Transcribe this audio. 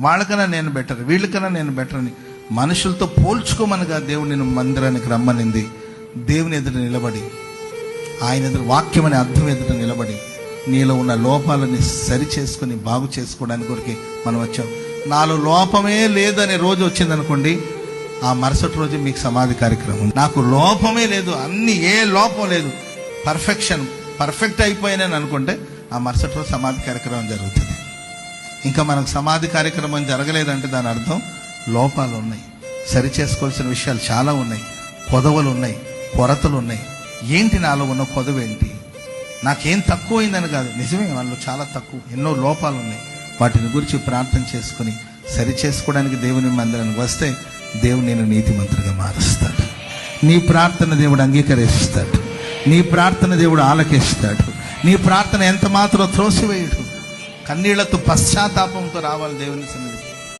వాళ్ళకన్నా నేను బెటర్, వీళ్ళకన్నా నేను బెటర్ అని మనుషులతో పోల్చుకోమనగా దేవుడు నేను మందిరానికి రమ్మనింది. దేవుని ఎదుట నిలబడి, ఆయన ఎదురు వాక్యం అనే అర్థం ఎదుట నిలబడి నీలో ఉన్న లోపాలని సరి చేసుకుని బాగు చేసుకోవడానికి కొరికి మనం వచ్చాం. నాలో లోపమే లేదనే రోజు వచ్చిందనుకోండి, ఆ మరుసటి రోజు మీకు సమాధి కార్యక్రమం. నాకు లోపమే లేదు, అన్ని ఏ లోపం లేదు, పర్ఫెక్ట్ అయిపోయానని అనుకుంటే ఆ మరుసటి రోజు సమాధి కార్యక్రమం జరుగుతుంది. ఇంకా మనకు సమాధి కార్యక్రమం జరగలేదంటే దాని అర్థం లోపాలు ఉన్నాయి, సరి చేసుకోవాల్సిన విషయాలు చాలా ఉన్నాయి, కొదవలు ఉన్నాయి, కొరతలు ఉన్నాయి. ఏంటి నాలో ఉన్న కొదవేంటి? నాకేం తక్కువైందని కాదు, నిజమే వాళ్ళు చాలా తక్కువ, ఎన్నో లోపాలు ఉన్నాయి. వాటిని గురించి ప్రార్థన చేసుకుని సరి చేసుకోవడానికి దేవుని మందిరానికి వస్తే దేవుడు నేను నీతిమంతుడిగా మారుస్తాడు. నీ ప్రార్థన దేవుడు అంగీకరిస్తాడు, నీ ప్రార్థన దేవుడు ఆలకిస్తాడు, నీ ప్రార్థన ఎంత మాత్రం త్రోసివేయడు. కన్నీళ్లతో పశ్చాత్తాపంతో రావాలి దేవుని సన్నిధికి.